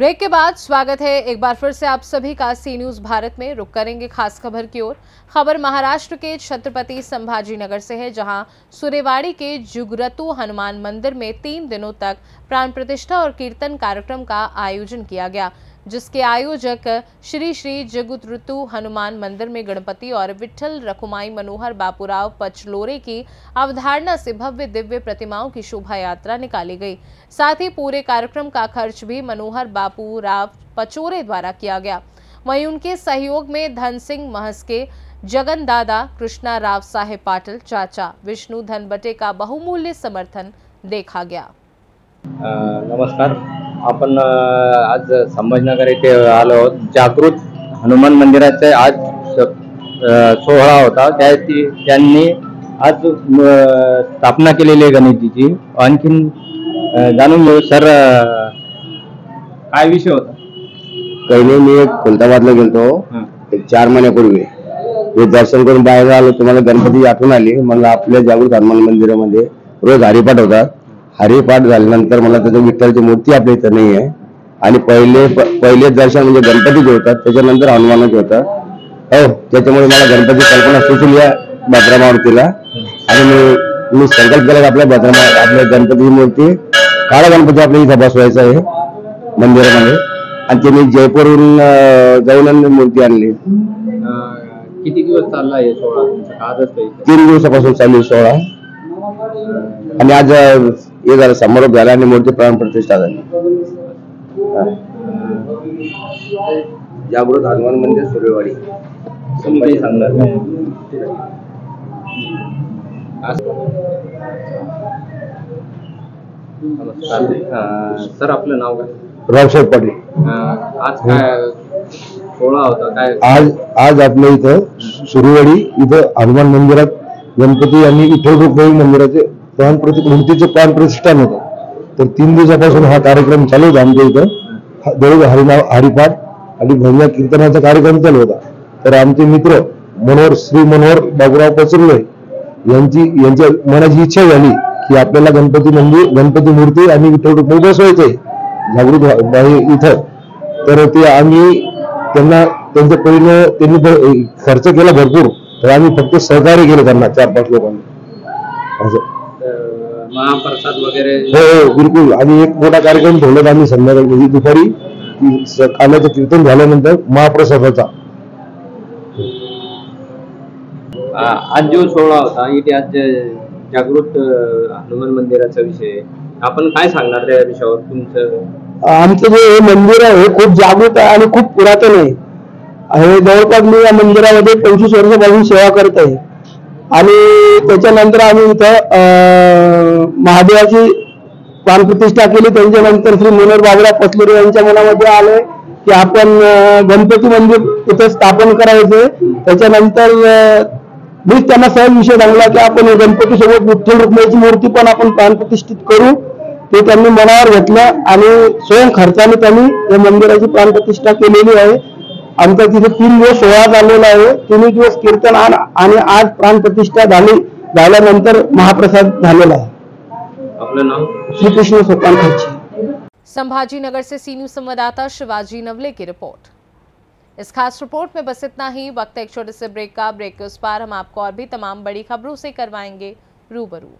Break के बाद स्वागत है एक बार फिर से आप सभी का सी न्यूज भारत में। रुक करेंगे खास खबर की ओर। खबर महाराष्ट्र के छत्रपति संभाजीनगर से है, जहां सुरेवाड़ी के जुगरतु हनुमान मंदिर में 3 दिनों तक प्राण प्रतिष्ठा और कीर्तन कार्यक्रम का आयोजन किया गया, जिसके आयोजक श्री श्री जुगुतृतु हनुमान मंदिर में गणपति और विठ्ठल रखुमाई मनोहर बापूराव पचलोरे की अवधारणा से भव्य दिव्य प्रतिमाओं की शोभा यात्रा निकाली गई। साथ ही पूरे कार्यक्रम का खर्च भी मनोहर बापूराव पचोरे द्वारा किया गया। वहीं उनके सहयोग में धन सिंह महस्के, जगन दादा, कृष्णा राव साहेब पाटिल, चाचा विष्णु धनबटे का बहुमूल्य समर्थन देखा गया। नमस्कार, आपण आज संभाजीनगर येथे आलो आहोत। जागृत हनुमान मंदिराचे आज सोहळा होता। त्यांनी आज स्थापना केलेली आहे गणेशजीची। आणखीन जाणून घेऊ सर, काय विषय होता? पहिले मी एक खुलताबादला गेलतो एक 4 महिन्यापूर्वी। हे दर्शन करून बाहेर आलो, तुम्हाला गणपती आठवण आली। मग आपल्या जागृत हनुमान मंदिरामध्ये रोज हरिपाठ होता। हरिपाठ झाल्यानंतर मला त्याची विठ्ठलची मूर्ती आपल्या इथं नाही आहे आणि पहिले दर्शन म्हणजे गणपती जे होतात, त्याच्यानंतर हनुमानाचे होतात। हो, त्याच्यामुळे मला गणपती कल्पना सुचली या भद्रामारुतीला आणि मी संकल्प केला आपल्या गणपतीची मूर्ती, काळा गणपती आपल्या इथं बसवायचा आहे मंदिरामध्ये। आणि ते मी जयपूरहून जाऊन मूर्ती आणली। किती दिवस चालला आहे सोहळा तुमचा? आजच काही 3 दिवसापासून चालू सोहळा आणि आज हे झालं, समारोप झाला आणि मूर्ती प्राण प्रतिष्ठा झाली। जागृत हनुमान मंदिर सुरेवाडी। काही सांगणार? सर, आपलं नाव काय? रावसाहेब पाटील। आज काय सोहळा होता? काय आज आपल्या इथं सुरेवाडी इथं हनुमान मंदिरात गणपती आणि विठ्ठल रुक्मिणी मंदिराचे मूर्तीचे प्राण प्रतिष्ठान होतं। तर 3 दिवसापासून हा कार्यक्रम चालू होता आमच्या इथं। दररोज हरिपाठ आणि भजन कीर्तनाचा कार्यक्रम चालू होता। तर आमचे मित्र श्री मनोहर बापूराव पचलोरे यांच्या मनाची इच्छा झाली की आपल्याला गणपती मूर्ती आणि विठ्ठल रुक्मिणी बसवायचे जागृत इथं। तर ते आम्ही त्यांच्या पहिले त्यांनी खर्च केला भरपूर, तर आम्ही फक्त सहकार्य केलं त्यांना 4-5 लोकांनी असं। महाप्रसाद वगैरे? हो, बिलकुल। आणि एक मोठा कार्यक्रम ठेवला आम्ही संध्याकाळी, म्हणजे दुपारी काल्याचं कीर्तन झाल्यानंतर महाप्रसादाचा। आज जो सोहळा होता इथे आज जागृत हनुमान मंदिराचा विषय, आपण काय सांगणार त्या विषयावर? तुमचं आमचं जे मंदिर आहे खूप जागृत आहे आणि खूप पुरातन आहे। जवळपास मी या मंदिरामध्ये 25 वर्षापासून सेवा करत आहे आणि त्याच्यानंतर आम्ही इथं महादेवाची प्राणप्रतिष्ठा केली। त्यांच्यानंतर श्री मनोहर बापूराव पचलोरे यांच्या मनामध्ये आले की आपण गणपती मंदिर इथं स्थापन करायचे। त्याच्यानंतर मी त्यांना सहज विषय सांगला की आपण गणपती सोबत विठ्ठल रुक्मिणीची मूर्ती पण आपण प्राणप्रतिष्ठित करू। ते त्यांनी मनावर घेतलं आणि स्वयं खर्चाने त्यांनी या मंदिराची प्राणप्रतिष्ठा केलेली आहे। आमचा तिथे 3 दिवस सोहळा चाललेला आहे। 3 दिवस कीर्तन आणि आज प्राणप्रतिष्ठा झाल्यानंतर महाप्रसाद झालेला आहे। आपलं नाव? श्रीकृष्ण सोपान खर्चे। संभाजीनगर से सी न्यूज संवाददाता शिवाजी नवले की रिपोर्ट। इस खास रिपोर्ट में बस इतना ही। वक्त एक छोटे से ब्रेक का। ब्रेक के उस पार हम आपको और भी तमाम बड़ी खबरों से करवाएंगे रूबरू।